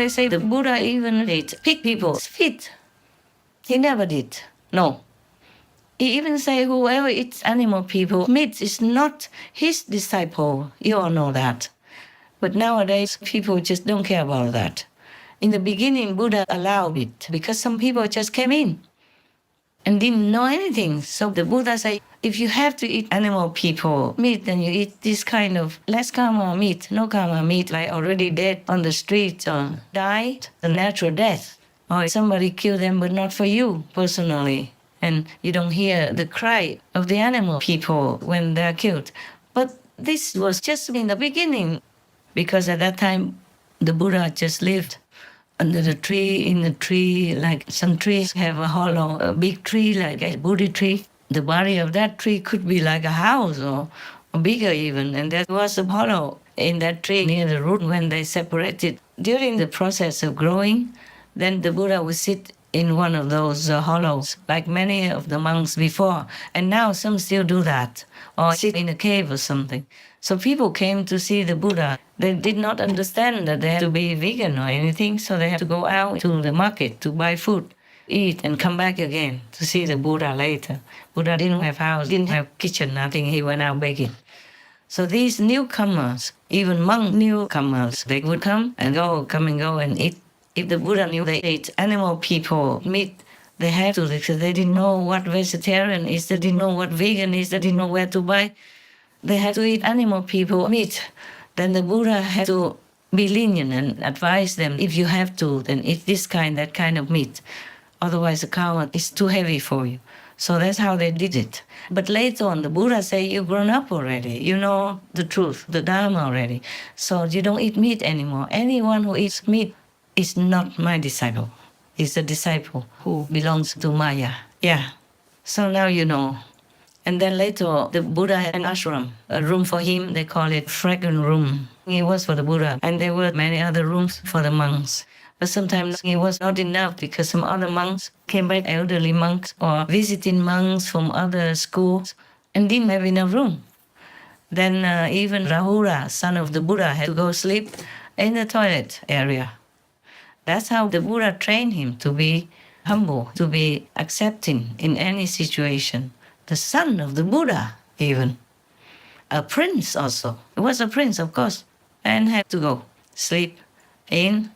They say the Buddha even ate pig people's feet. He never did. No. He even say whoever eats animal people meat is not his disciple. You all know that. But nowadays, people just don't care about that. In the beginning, Buddha allowed it because some people just came in and didn't know anything. So the Buddha said, if you have to eat animal people meat, then you eat this kind of less karma meat, no karma meat, like already dead on the street or died a natural death. Or somebody killed them, but not for you personally. And you don't hear the cry of the animal people when they're killed. But this was just in the beginning, because at that time, the Buddha just lived under the tree, in the tree, like some trees have a hollow, a big tree like a Bodhi tree. The body of that tree could be like a house or bigger even, and there was a hollow in that tree near the root when they separated. During the process of growing, then the Buddha would sit in one of those hollows, like many of the monks before. And now some still do that, or sit in a cave or something. So people came to see the Buddha. They did not understand that they had to be vegan or anything, so they had to go out to the market to buy food, eat, and come back again to see the Buddha later. Buddha didn't have house, didn't have kitchen, nothing. He went out begging. So these newcomers, even monk newcomers, they would come and go and eat. If the Buddha knew they ate animal people meat, they had to, because they didn't know what vegetarian is, they didn't know what vegan is, they didn't know where to buy. They had to eat animal people meat. Then the Buddha had to be lenient and advise them, if you have to, then eat this kind, that kind of meat. Otherwise the karma is too heavy for you. So that's how they did it. But later on, the Buddha said, you've grown up already. You know the truth, the Dharma already. So you don't eat meat anymore. Anyone who eats meat is not my disciple. He's a disciple who belongs to Maya. Yeah. So now you know. And then later, the Buddha had an ashram, a room for him. They call it fragrant room. It was for the Buddha. And there were many other rooms for the monks. But sometimes it was not enough because some other monks came back, elderly monks or visiting monks from other schools, and didn't have enough room. Then even Rahula, son of the Buddha, had to go sleep in the toilet area. That's how the Buddha trained him to be humble, to be accepting in any situation. The son of the Buddha, even. A prince also. He was a prince, of course, and had to go sleep in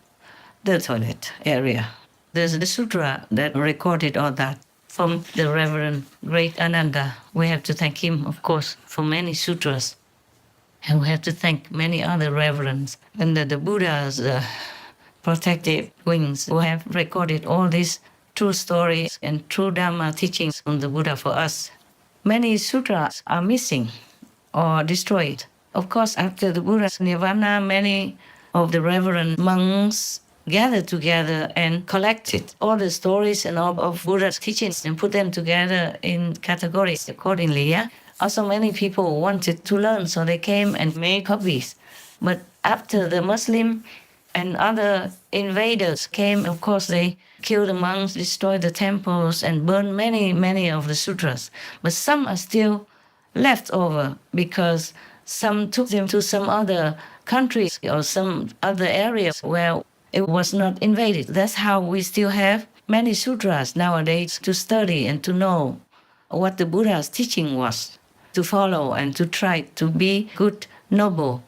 the toilet area. There's the sutra that recorded all that from the Reverend Great Ananda. We have to thank him, of course, for many sutras. And we have to thank many other reverends under the Buddha's protective wings who have recorded all these true stories and true Dhamma teachings from the Buddha for us. Many sutras are missing or destroyed. Of course, after the Buddha's nirvana, many of the reverend monks gathered together and collected all the stories and all of Buddha's teachings and put them together in categories accordingly. Yeah. Also, many people wanted to learn, so they came and made copies. But after the Muslim and other invaders came, of course, they killed the monks, destroyed the temples, and burned many of the sutras. But some are still left over because some took them to some other countries or some other areas where it was not invaded. That's how we still have many sutras nowadays to study and to know what the Buddha's teaching was, to follow and to try to be good, noble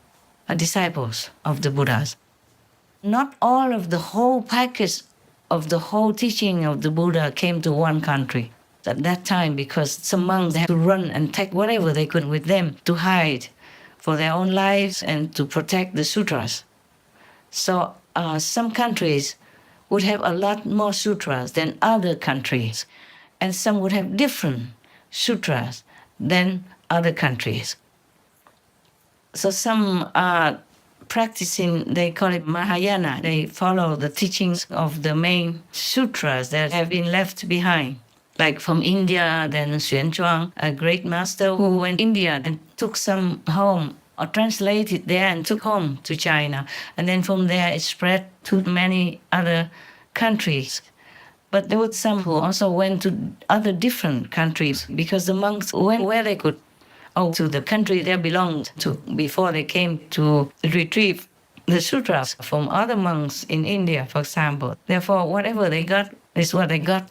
disciples of the Buddhas. Not all of the whole package of the whole teaching of the Buddha came to one country at that time, because some monks had to run and take whatever they could with them to hide for their own lives and to protect the sutras. So some countries would have a lot more sutras than other countries, and some would have different sutras than other countries. So some are practicing, they call it Mahayana. They follow the teachings of the main sutras that have been left behind. Like from India, then Xuanzhuang, a great master who went to India and took some home or translated there and took home to China. And then from there it spread to many other countries. But there were some who also went to other different countries because the monks went where they could, to the country they belonged to before they came to retrieve the sutras from other monks in India, for example. Therefore, whatever they got is what they got,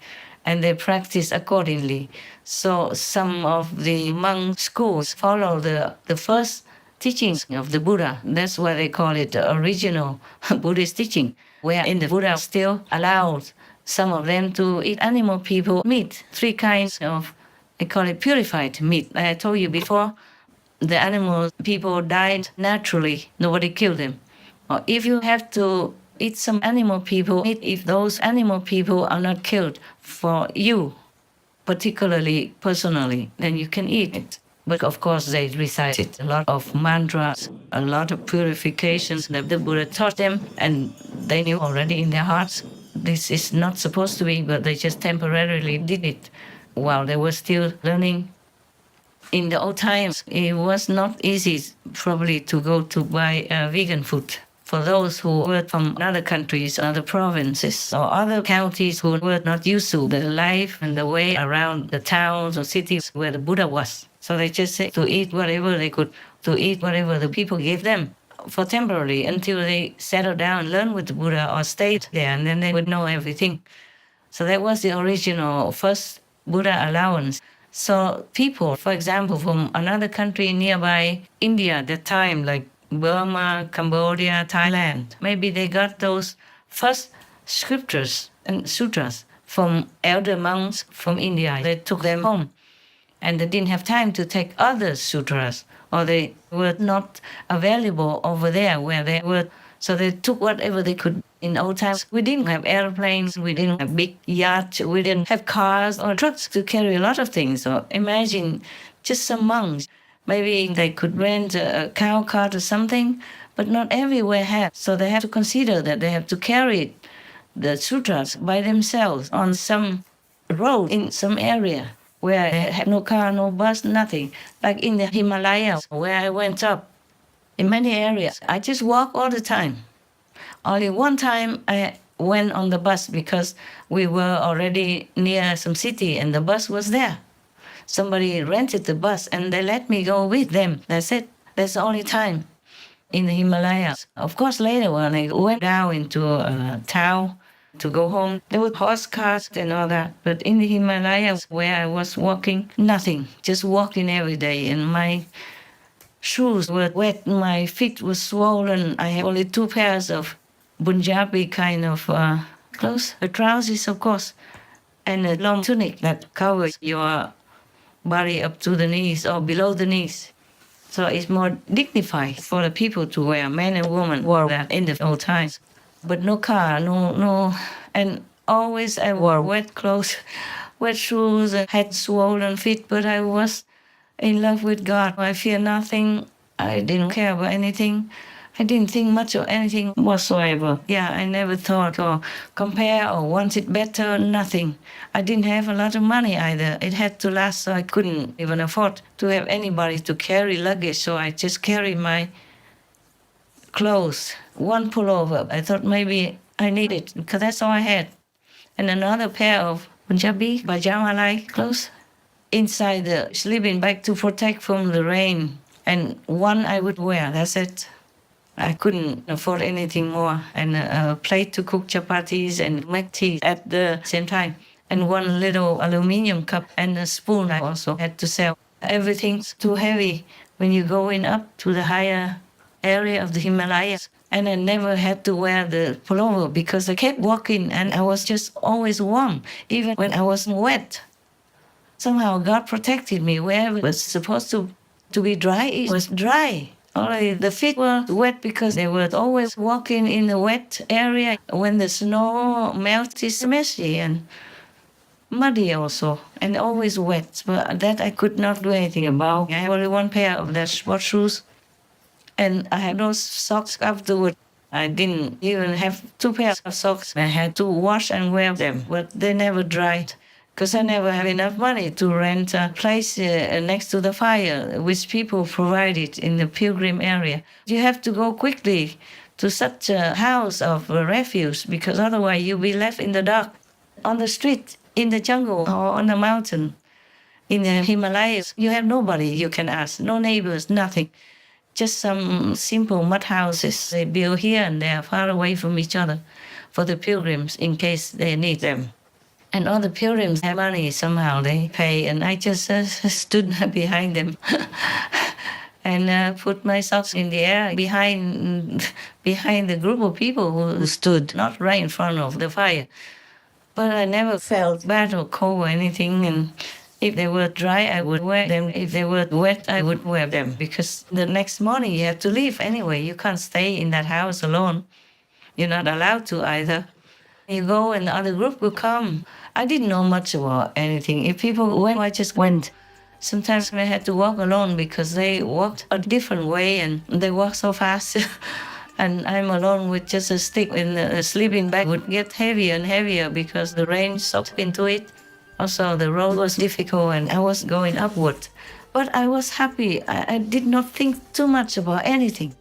and they practice accordingly. So some of the monk schools follow the first teachings of the Buddha. That's why they call it the original Buddhist teaching, where in the Buddha still allowed some of them to eat animal people meat, 3 kinds of, they call it purified meat. Like I told you before, the animals, people died naturally, nobody killed them. Or if you have to eat some animal people meat, if those animal people are not killed for you, particularly personally, then you can eat it. But of course, they recited a lot of mantras, a lot of purifications that the Buddha taught them, and they knew already in their hearts this is not supposed to be, but they just temporarily did it while they were still learning. In the old times, it was not easy probably to go to buy vegan food. For those who were from other countries, other provinces, or other counties who were not used to the life and the way around the towns or cities where the Buddha was. So they just said to eat whatever they could, to eat whatever the people gave them for temporarily until they settled down and learned with the Buddha or stayed there, and then they would know everything. So that was the original first Buddha allowance. So people, for example, from another country nearby India at that time, like Burma, Cambodia, Thailand, maybe they got those first scriptures and sutras from elder monks from India. They took them home, and they didn't have time to take other sutras, or they were not available over there where they were. So they took whatever they could. In old times, we didn't have airplanes, we didn't have big yachts, we didn't have cars or trucks to carry a lot of things. So imagine just some monks. Maybe they could rent a cow cart or something, but not everywhere had. So they have to consider that they have to carry the sutras by themselves on some road in some area where they had no car, no bus, nothing. Like in the Himalayas, where I went up, in many areas, I just walk all the time. Only one time I went on the bus because we were already near some city and the bus was there. Somebody rented the bus and they let me go with them. That's it. That's the only time in the Himalayas. Of course, later when I went down into a town to go home, there were horse cars and all that. But in the Himalayas where I was walking, nothing. Just walking every day, and my shoes were wet, my feet were swollen. I have only 2 pairs of Punjabi kind of clothes, trousers, of course, and a long tunic that covers your body up to the knees or below the knees. So it's more dignified for the people to wear. Men and women wore that in the old times. But no car, no, and always I wore wet clothes, wet shoes, and had swollen feet, but I was in love with God. I fear nothing. I didn't care about anything. I didn't think much of anything whatsoever. Yeah, I never thought or compare or wanted better, nothing. I didn't have a lot of money either. It had to last, so I couldn't even afford to have anybody to carry luggage, so I just carried my clothes, one pullover. I thought maybe I need it because that's all I had. And another pair of Punjabi pajama-like clothes inside the sleeping bag to protect from the rain. And one I would wear, that's it. I couldn't afford anything more. And a plate to cook chapatis and make tea at the same time. And one little aluminum cup and a spoon I also had to sell. Everything's too heavy when you're going up to the higher area of the Himalayas. And I never had to wear the pullover because I kept walking and I was just always warm, even when I wasn't wet. Somehow God protected me. Wherever it was supposed to be dry, it was dry. Only the feet were wet because they were always walking in a wet area. When the snow melts, it's messy and muddy also, and always wet. But that I could not do anything about. I have only one pair of that sport shoes, and I had no socks afterward. I didn't even have 2 pairs of socks. I had to wash and wear them, but they never dried. Because I never have enough money to rent a place next to the fire, which people provided in the pilgrim area. You have to go quickly to such a house of refuge, because otherwise you'll be left in the dark, on the street, in the jungle, or on the mountain. In the Himalayas, you have nobody you can ask, no neighbors, nothing. just some simple mud houses they build here and there, far away from each other, for the pilgrims in case they need them. And all the pilgrims have money somehow, they pay, and I just stood behind them and put my socks in the air behind the group of people who stood, not right in front of the fire. But I never felt bad or cold or anything, and if they were dry, I would wear them. If they were wet, I would wear them, because the next morning you have to leave anyway. You can't stay in that house alone. You're not allowed to either. You go and the other group will come. I didn't know much about anything. If people went, I just went. Sometimes I had to walk alone because they walked a different way and they walked so fast. And I'm alone with just a stick, and the sleeping bag would get heavier and heavier because the rain soaked into it. Also, the road was difficult and I was going upward. But I was happy. I did not think too much about anything.